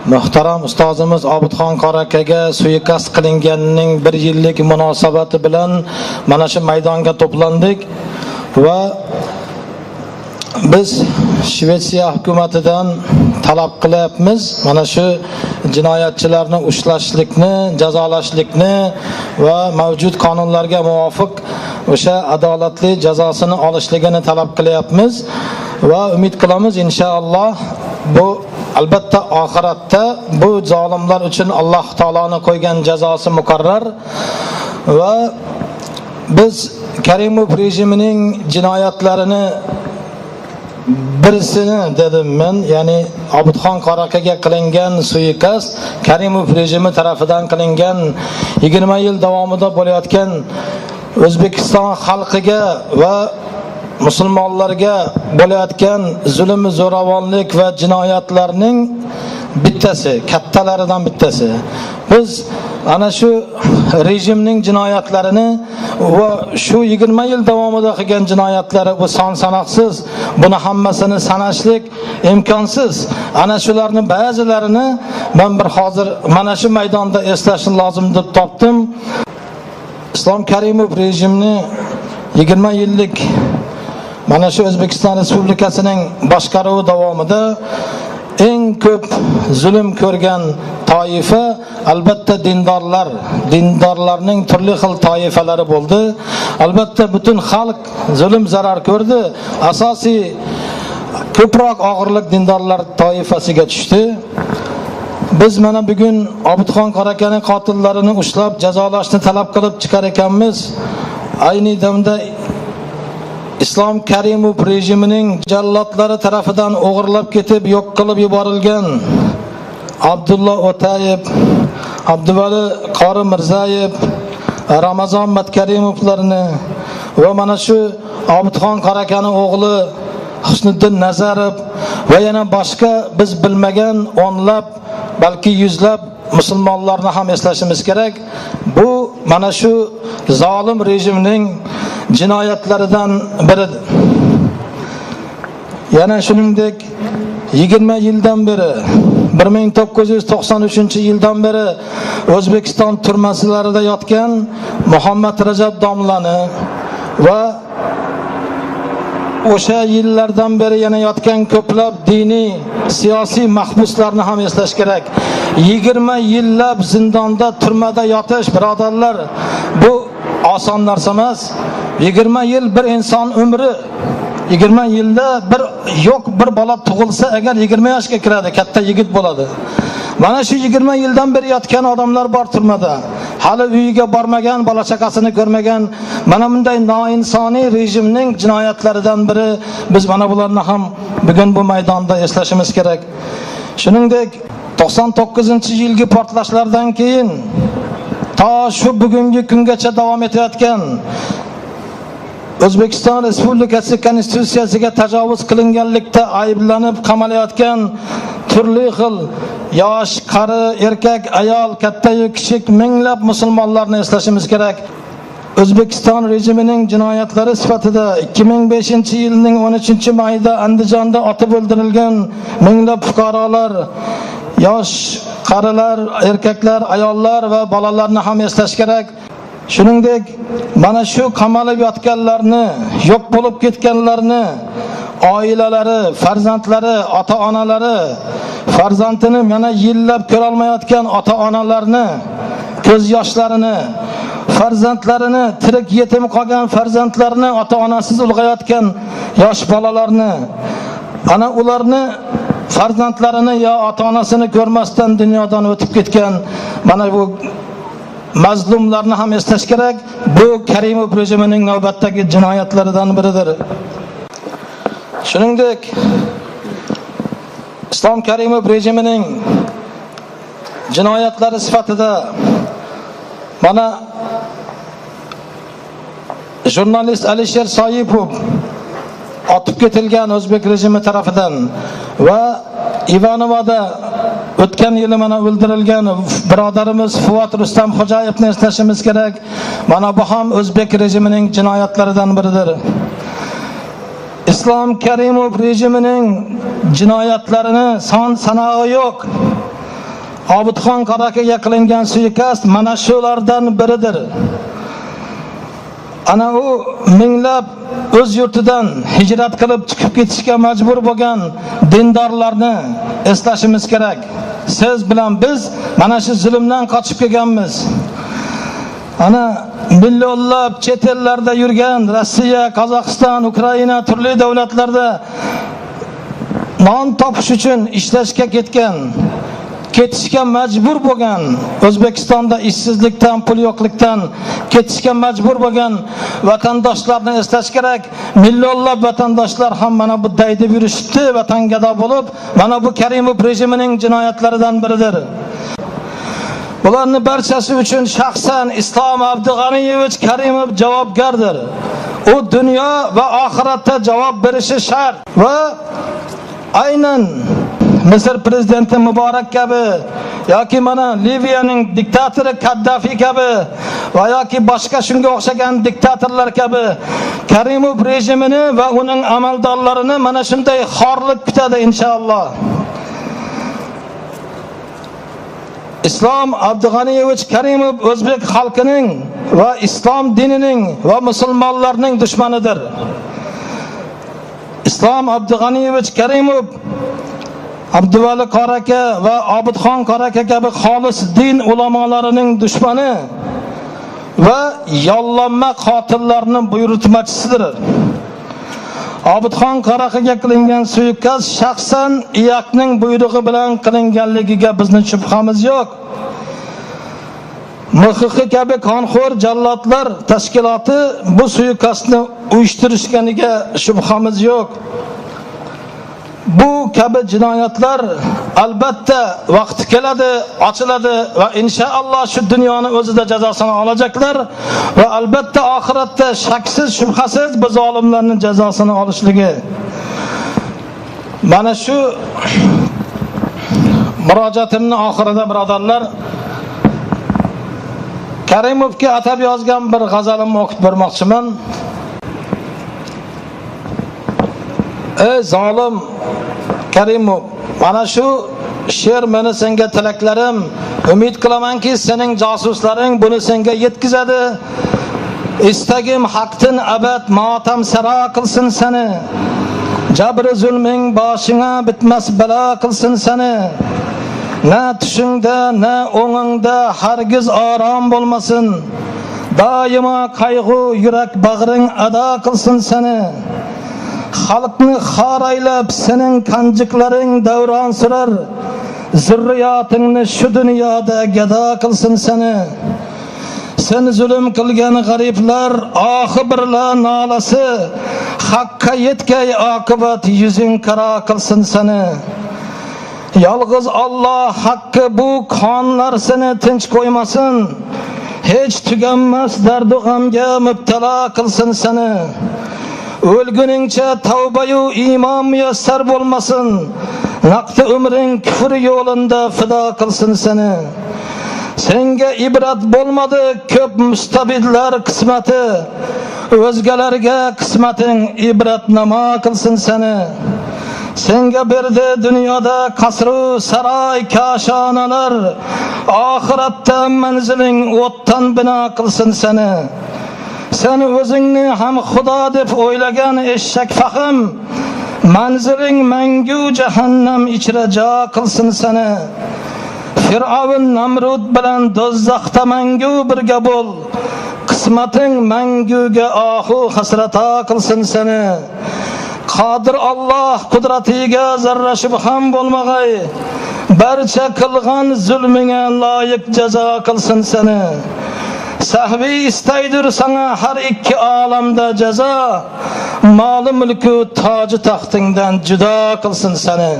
Muhtaram ustozimiz Obidxon Qorakaga suiqasd qilinganining 1 yillik munosabati bilan mana shu maydonga to'plandik va biz Shvetsiya hukumatidan talab qilyapmiz. Mana shu jinoyatchilarni ushlashlikni, jazolashlikni va mavjud qonunlarga muvofiq o'sha adolatli jazosini olishligini talab qilyapmiz va umid qilamiz inshaalloh bu albatta oxiratda bu zolimlar uchun Alloh taoloning qo'ygan jazosi muqarrar va biz Karimov rejimining jinoyatlarini birisini dedim men, ya'ni Obidxon Qorakaga qilingan suiqasd Karimov rejimi tarafidan qilingan 20 yil davomida bo'layotgan O'zbekiston xalqiga va musulmonlarga bo'layotgan zulm, zo'ravonlik va jinoyatlarning bittasi, kattalaridan bittasi. Biz ana shu rejimning jinoyatlarini va shu 20 yil davomida qilgan jinoyatlari bu son sanoqsiz, buni hammasini sanashlik imkonsiz. Ana shularni ba'zilarini men bir hozir mana shu maydonda eslashim lozim deb topdim. Islom Karimov rejimni 20 yillik mana shu O'zbekiston Respublikasining boshqaruvi davomida eng ko'p zulm ko'rgan toifa albatta dindorlar. Dindorlarning turli xil toifalari bo'ldi. Albatta butun xalq zulm zarar ko'rdi. Asosiy ko'proq og'irlik dindorlar toifasiga tushdi. Biz mana bugun Obidxon Qorakaning qotillarini ushlab jazolashni talab qilib chiqar ekanmiz. Ayni damda Islom Karimov rejimining jallodlari tarafidan o'g'irlab ketib yo'q qilib yuborilgan Abdulla O'tayev, Abduvali Qori Mirzayev, Ramazon Matkarimovlarni va mana shu Obidxon Qorakaning o'g'li Husniddin Nazarov va yana boshqa biz bilmagan o'nlab balki yuzlab musulmonlarni ham eslashimiz kerak. Bu mana shu zolim rejimning jinoyatlaridan biridir. Yana shuningdek 20 yildan beri 1993-yildan beri O'zbekiston turmalarida yotgan Muhammad Rajab domlani va o'sha yillardan beri yana yotgan ko'plab diniy, siyosiy mahbuslarni ham eslash kerak. 20 yillab zindonda, turmada yotish, birodarlar, bu oson narsa emas. 20 yil bir inson umri. 20 yilda bir bola tug'ilsa agar 20 yoshga kiradi, katta yigit bo'ladi. Mana shu 20 yildan beri yotgan odamlar bor turmada. Hali uyiga bormagan, bola chaqasini ko'rmagan, mana bunday noinsoniy rejimning jinoyatlaridan biri. Biz mana bularni ham bugun bu maydonda eslashimiz kerak. Shuningdek, 99-yilgi portlashlardan keyin to shu bugungi kungacha davom etayotgan O'zbekiston Respublikasi konstitutsiyasiga tajovuz qilinganlikda ayblanib qamalayotgan turli xil yosh, qari, erkak, ayol, katta-yu kichik minglab musulmonlarni eslashimiz kerak. O'zbekiston rejimining jinoyatlari sifatida 2005-yilning 13-mayida Andijonda otib o'ldirilgan minglab fuqarolar, yosh, qarilar, erkaklar, ayollar va bolalarni ham eslash kerak. Shuningdek, mana shu qamalib yotganlarni, yo'q bo'lib ketganlarni oilalari, farzandlari, ota-onalari, farzandini mana yillab ko'ra olmayotgan ota-onalarni ko'z yoshlarini, farzandlarini, tirik yetim qolgan farzandlarini, ota-onasiz ulg'ayotgan yosh bolalarni, ana ularni farzandlarini yo ota-onasini ko'rmasdan dunyodan o'tib ketgan mana bu mazlumlarni ham eslash kerak. Bu Karimov rejimining navbatdagi jinoyatlaridan biridir. Shuningdek, Islom Karimov rejimining jinoyatlari sifatida mana jurnalist Alisher Soipov otib ketilgan O'zbek rejimi tarafidan va Ivanovada o'tgan yili mana o'ldirilgan birodarimiz Fuat Rustam Xo'jayevni eslashimiz kerak. Mana bu ham O'zbek rejimining jinoyatlaridan biridir. Islom Karimov rejimining jinoyatlarini son sanog'i yo'q. Obidxon Qorakaga qilingan suiqasd mana shulardan biridir. Ana u minglab o'z yurtidan hijrat qilib chiqib ketishga majbur bo'lgan dindorlarni eslashimiz kerak. Siz bilan biz mana shu zulmdan qochib kelganmiz. Ana millionlab chet ellarda yurgan Rossiya, Qozog'iston, Ukraina turli davlatlarda non topish uchun ishlashga ketishga majbur bo'lgan, O'zbekistonda ishsizlikdan, pul yo'qlikdan ketishga majbur bo'lgan vatandoshlarni eslash kerak. Millionlab vatandoshlar ham mana bu daydib yurishdi, vatangado bo'lib, mana bu Karimov rejimining jinoyatlaridan biridir. Bularning barchasi uchun shaxsan Islom Abdug'aniyevich Karimov javobgardir. U dunyo va oxiratda javob berishi shart va aynan Misr prezidenti Muborak kabi yoki mana Liviyaning diktatori Kaddafi kabi va yoki boshqa shunga o'xshagan diktatorlar kabi Karimov rejimini va uning amaldorlarini mana shunday xorlik kutadi inshaalloh. Islom Abdug'aniyevich Karimov o'zbek xalqining va islom dinining va musulmonlarning dushmanidir. Islom Abdug'aniyevich Karimov Abduvali Qoraka va Obidxon Qoraka kabi xolis din ulamolarining dushmani va yollanma qotillarning buyurtmachisidir. Obidxon Qorakaga qilingan suiqasd shaxsan iyakning buyrug'i bilan qilinganligiga bizning shubhamiz yo'q. MXX kabi qonxo'r jallodlar tashkiloti bu suiqasdni uyushtirishganiga shubhamiz yo'q. Bu kabi jinoyatlar albatta vaqti keladi, ochiladi va inshaalloh shu dunyoni o'zida jazosini olacaklar va albatta oxiratda shaksiz shubhasiz bu zolimlarning jazosini olishligi. Mana shu murojaatimning oxirida birodarlar Karimovga atab yozgan bir g'azalimni o'qib bermoqchiman. Ey zolim Karimov, mana shu she'r meni senga tilaklarim. Umid qilamanki, sening josuslaring buni senga yetkazadi. Istagim haqdan abad motam saro qilsin seni. Jabr zulming boshingga bitmas balo qilsin seni. Na tushingda, na o'ngingda hargiz orom bo'lmasin. Doimo qayg'u yurak bag'ring ado qilsin seni. Xalqni xor aylab sening qanjiqlaring davron surar. Zurriyotingni shu dunyoda gado qilsin seni. Sen zulm qilgan g'ariblar oxi birla nolasi. Haqqa yetkay oqibat yuzing qaro qilsin seni. Yolg'iz Alloh haqqi bu qonlar seni tinch qo'ymasin. Hech tuganmas dardu g'amga mubtalo qilsin seni. O'lguningcha tavba-yu iymon muyassar bo'lmasin. Naqdi umring kufr yo'lida fido qilsin seni. Senga ibrat bo'lmadi ko'p mustabidlar qismati. O'zgalarga qismating ibratnamo qilsin seni. Senga berdi dunyoda qasru saroy koshonalar. Oxiratda manziling o'tdan bino qilsin seni. Sen o'zingni ham Xudo deb o'ylagan eshak fahm, manziling mangu jahannam ichra jo qilsin seni. Fir'avn Namrud bilan do'zaxda mangu birga bo'l. Qismating manguga ohu hasrata qilsin seni. Qodir Alloh qudratiga zarra shubham bo'lmag'ay. Barcha qilgan zulminga loyiq jazo qilsin seni. Sahvi istaydir sana har ikki olamda jazo. Moli mulku toji taxtingdan judo qilsin seni.